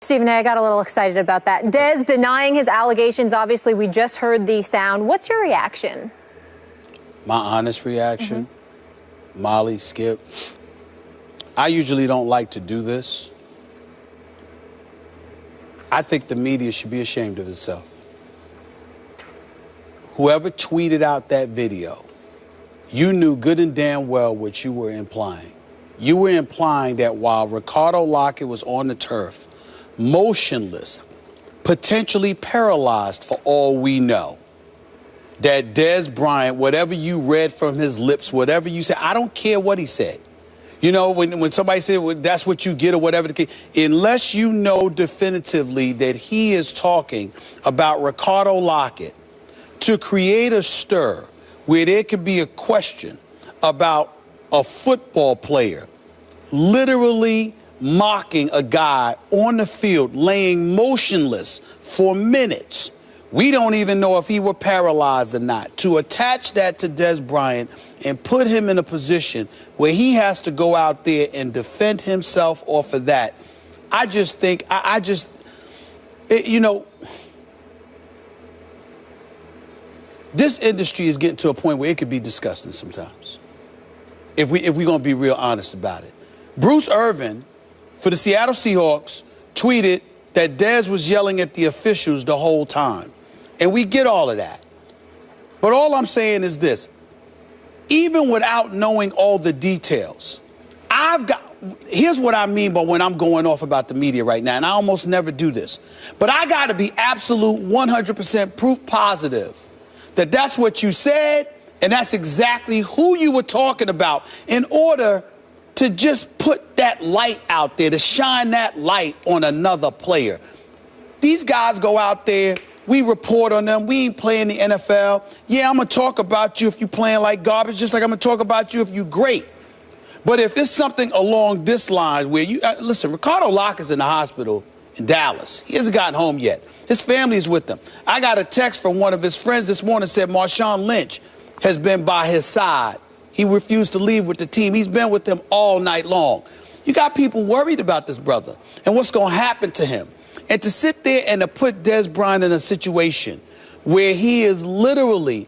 Stephen A., I got a little excited about that. Dez denying his allegations. Obviously, we just heard the sound. What's your reaction? My honest reaction, Molly, Skip, I usually don't like to do this. I think the media should be ashamed of itself. Whoever tweeted out that video, you knew good and damn well what you were implying. You were implying that while Ricardo Lockett was on the turf, motionless, potentially paralyzed for all we know, that Dez Bryant, whatever you read from his lips, whatever you said, I don't care what he said. You know, when somebody said, well, that's what you get or whatever the case, unless you know definitively that he is talking about Ricardo Lockett to create a stir where there could be a question about a football player literally mocking a guy on the field, laying motionless for minutes. We don't even know if he were paralyzed or not. To attach that to Dez Bryant and put him in a position where he has to go out there and defend himself off of that, I just think, you know, this industry is getting to a point where it could be disgusting sometimes, if we're going to be real honest about it. Bruce Irvin, for the Seattle Seahawks, tweeted that Dez was yelling at the officials the whole time. And we get all of that. But all I'm saying is this. Even without knowing all the details, here's what I mean by when I'm going off about the media right now, and I almost never do this. But I got to be absolute 100% proof positive that that's what you said and that's exactly who you were talking about in order to just put that light out there, to shine that light on another player. These guys go out there, we report on them, we ain't playing the NFL. Yeah, I'm going to talk about you if you're playing like garbage, just like I'm going to talk about you if you're great. But if it's something along this line where you, listen, Ricardo Lockett's in the hospital in Dallas. He hasn't gotten home yet. His family is with him. I got a text from one of his friends this morning that said Marshawn Lynch has been by his side. He refused to leave with the team. He's been with them all night long. You got people worried about this brother and what's going to happen to him. And to sit there and to put Dez Bryant in a situation where he is literally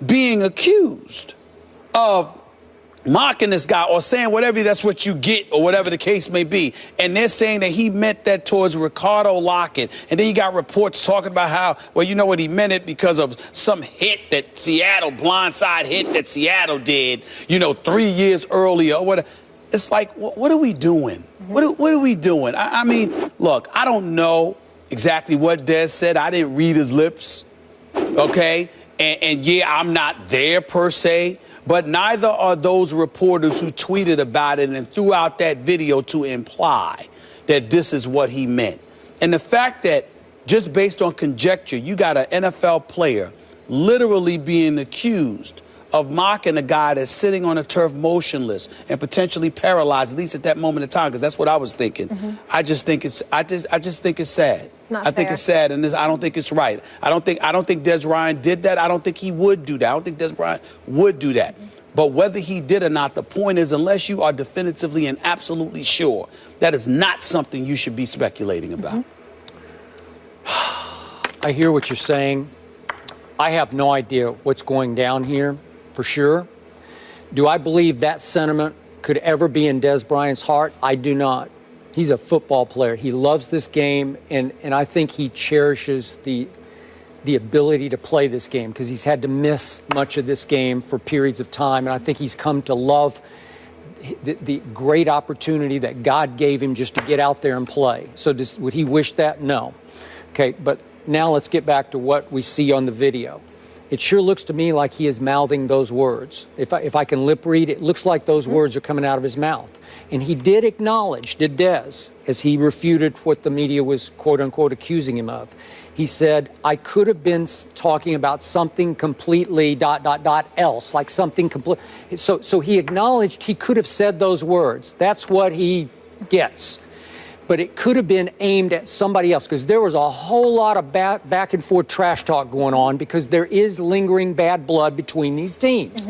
being accused of mocking this guy or saying whatever, that's what you get or whatever the case may be. And they're saying that he meant that towards Ricardo Lockett. And then you got reports talking about how, well, you know what, he meant it because of some hit that Seattle, blindside hit that Seattle did, you know, 3 years earlier or whatever. It's like, what are we doing? What are we doing? I mean, look, I don't know exactly what Dez said. I didn't read his lips, okay? And yeah, I'm not there per se. But neither are those reporters who tweeted about it and threw out that video to imply that this is what he meant. And the fact that just based on conjecture, you got an NFL player literally being accused of mocking a guy that's sitting on a turf motionless and potentially paralyzed, at least at that moment in time, because that's what I was thinking. I just think it's sad. It's not I think fair. it's sad, and I don't think it's right. I don't think Dez Bryant did that. I don't think he would do that. I don't think Dez Bryant would do that. But whether he did or not, the point is, unless you are definitively and absolutely sure, that is not something you should be speculating about. I hear what you're saying. I have no idea what's going down here, for sure. Do I believe that sentiment could ever be in Dez Bryant's heart? I do not. He's a football player. He loves this game, and I think he cherishes the ability to play this game because he's had to miss much of this game for periods of time, and I think he's come to love the great opportunity that God gave him just to get out there and play. So would he wish that? No. Okay, but now let's get back to what we see on the video. It sure looks to me like he is mouthing those words. If I can lip read, it looks like those words are coming out of his mouth. And he did acknowledge, did Dez, as he refuted what the media was, quote unquote, accusing him of. He said, I could have been talking about something completely ... else, like something complete. So he acknowledged he could have said those words. That's what he gets. But it could have been aimed at somebody else because there was a whole lot of back and forth trash talk going on because there is lingering bad blood between these teams.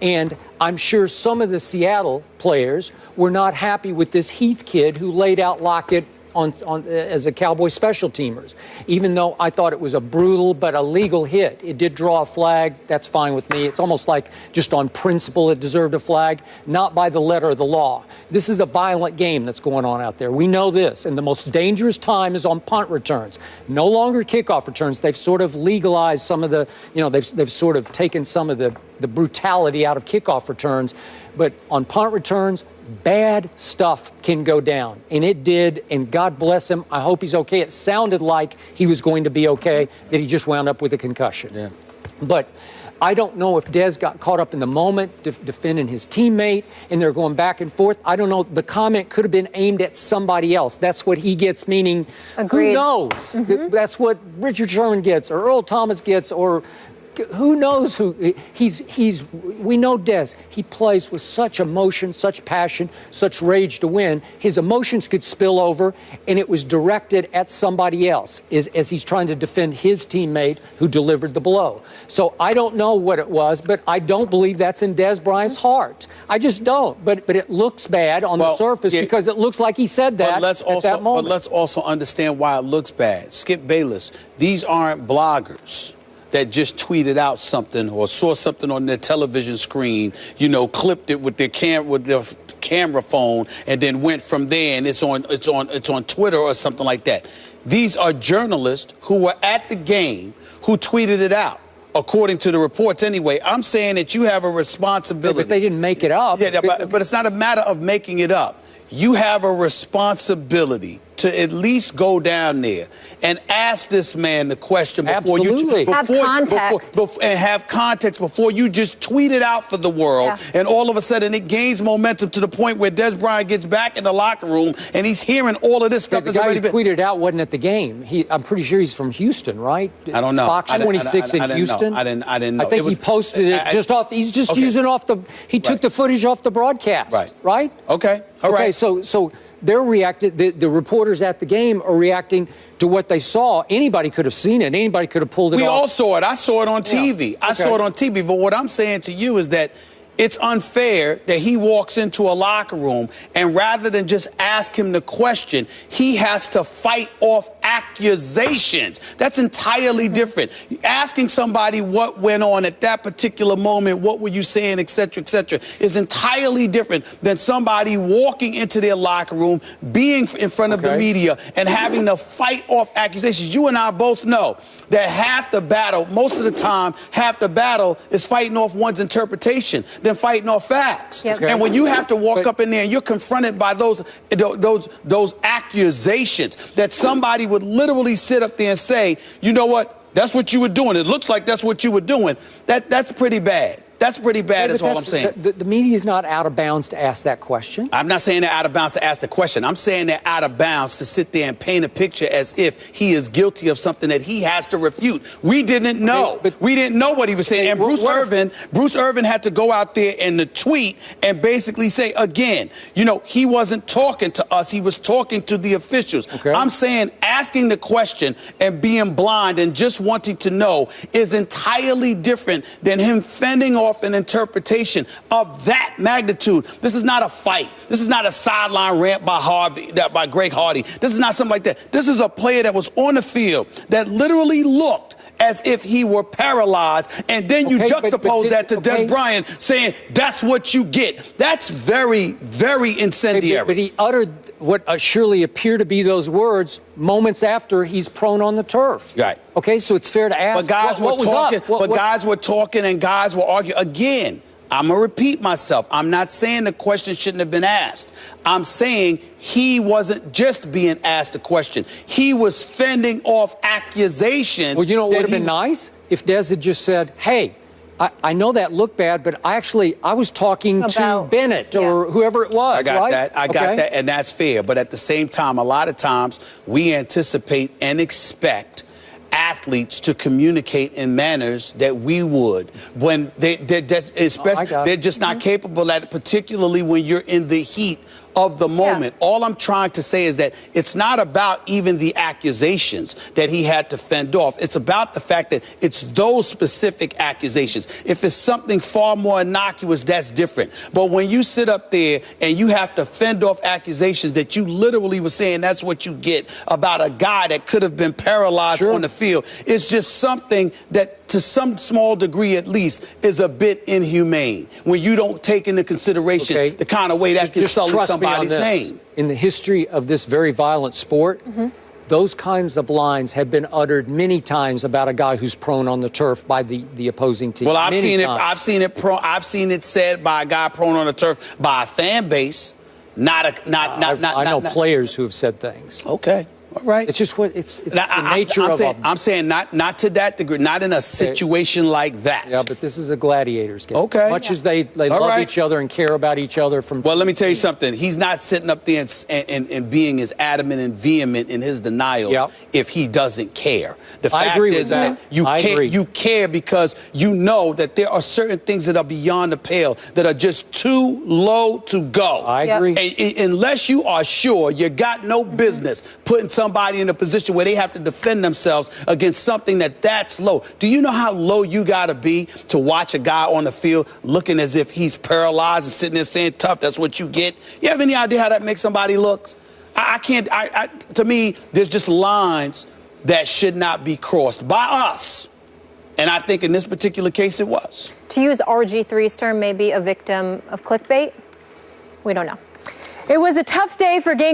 And I'm sure some of the Seattle players were not happy with this Heath kid who laid out Lockett as a Cowboy special teamers, even though I thought it was a brutal but a legal hit. It did draw a flag. That's fine with me. It's almost like just on principle it deserved a flag, not by the letter of the law. This is a violent game that's going on out there. We know this. And the most dangerous time is on punt returns. No longer kickoff returns. They've sort of legalized some of the, they've sort of taken some of the brutality out of kickoff returns. But on punt returns, bad stuff can go down. And it did, and God bless him. I hope he's okay. It sounded like he was going to be okay, that he just wound up with a concussion. Yeah. But I don't know if Dez got caught up in the moment defending his teammate, and they're going back and forth. I don't know. The comment could have been aimed at somebody else. That's what he gets, meaning, Agreed. Who knows? Mm-hmm. That's what Richard Sherman gets, or Earl Thomas gets, or who knows who we know Dez. He plays with such emotion, such passion, such rage to win. His emotions could spill over, and it was directed at somebody else as he's trying to defend his teammate who delivered the blow. So I don't know what it was, but I don't believe that's in Dez Bryant's heart. I just don't. But it looks bad on the surface because it looks like he said that at that moment. But let's also understand why it looks bad. Skip Bayless, these aren't bloggers that just tweeted out something or saw something on their television screen, clipped it with their camera phone, and then went from there, and it's on Twitter or something like that. These are journalists who were at the game who tweeted it out, according to the reports anyway. I'm saying that you have a responsibility. Yeah, but they didn't make it up. Yeah, but it's not a matter of making it up. You have a responsibility to at least go down there and ask this man the question before Absolutely. you have context. and have context before you just tweet it out for the world, and all of a sudden it gains momentum to the point where Dez Bryant gets back in the locker room and he's hearing all of this stuff. The guy who tweeted out wasn't at the game. I'm pretty sure he's from Houston, right? I don't know. Fox 26 in Houston. I didn't know. I think he posted it just off. He's just using off the. He took the footage off the broadcast. Right. Okay. All right. So they're reacting. The reporters at the game are reacting to what they saw. Anybody could have seen it. Anybody could have pulled it off. We all saw it. I saw it on TV. Yeah. I saw it on TV. But what I'm saying to you is that it's unfair that he walks into a locker room and rather than just ask him the question, he has to fight off accusations. That's entirely different. Asking somebody what went on at that particular moment, what were you saying, et cetera, is entirely different than somebody walking into their locker room, being in front of the media, and having to fight off accusations. You and I both know that half the battle, most of the time, half the battle is fighting off one's interpretation than fighting off facts. Yep. And when you have to walk up in there and you're confronted by those accusations that somebody would literally sit up there and say, you know what, that's what you were doing. It looks like that's what you were doing. That's pretty bad. That's pretty bad, is all I'm saying. The media is not out of bounds to ask that question. I'm not saying they're out of bounds to ask the question. I'm saying they're out of bounds to sit there and paint a picture as if he is guilty of something that he has to refute. We didn't know. We didn't know what he was saying. And Bruce Irvin had to go out there in the tweet and basically say, again, he wasn't talking to us. He was talking to the officials. I'm saying asking the question and being blind and just wanting to know is entirely different than him fending off an interpretation of that magnitude. This is not a fight. This is not a sideline rant by Greg Hardy. This is not something like that. This is a player that was on the field that literally looked as if he were paralyzed, and then you juxtapose that to Dez Bryant saying that's what you get. That's very, very incendiary. But he uttered what surely appear to be those words moments after he's prone on the turf. Right. Okay, so it's fair to ask. But guys were talking. Guys were talking, and guys were arguing. Again, I'm gonna repeat myself. I'm not saying the question shouldn't have been asked. I'm saying he wasn't just being asked a question. He was fending off accusations. Well, you know what would have been nice? If Dez had just said, hey, I know that looked bad, but I was talking to Bennett or whoever it was. I got that. I got that, and that's fair. But at the same time, a lot of times we anticipate and expect athletes to communicate in manners that we would when they're just not capable at it, particularly when you're in the heat of the moment. All I'm trying to say is that it's not about even the accusations that he had to fend off. It's about the fact that it's those specific accusations. If it's something far more innocuous, that's different. But when you sit up there and you have to fend off accusations that you literally were saying that's what you get about a guy that could have been paralyzed on the field, it's just something that, to some small degree at least, is a bit inhumane when you don't take into consideration the kind of way that can sully somebody's name. In the history of this very violent sport, those kinds of lines have been uttered many times about a guy who's prone on the turf by the opposing team. Well, I've seen it said by a guy prone on the turf by a fan base, I know players who have said things. Okay. All right. It's just what it's the nature of it. I'm saying not to that degree, not in a situation like that. Yeah, but this is a gladiators game. Okay. Much as they love each other and care about each other from. Well, let me tell you something. He's not sitting up there and being as adamant and vehement in his denials if he doesn't care. The fact is that you care because you know that there are certain things that are beyond the pale that are just too low to go. I agree. Unless you are sure, you got no business putting somebody in a position where they have to defend themselves against something that's low. Do you know how low you got to be to watch a guy on the field looking as if he's paralyzed and sitting there saying, tough, that's what you get? You have any idea how that makes somebody look? I can't. To me, there's just lines that should not be crossed by us. And I think in this particular case, it was. To use RG3's term, maybe a victim of clickbait? We don't know. It was a tough day for game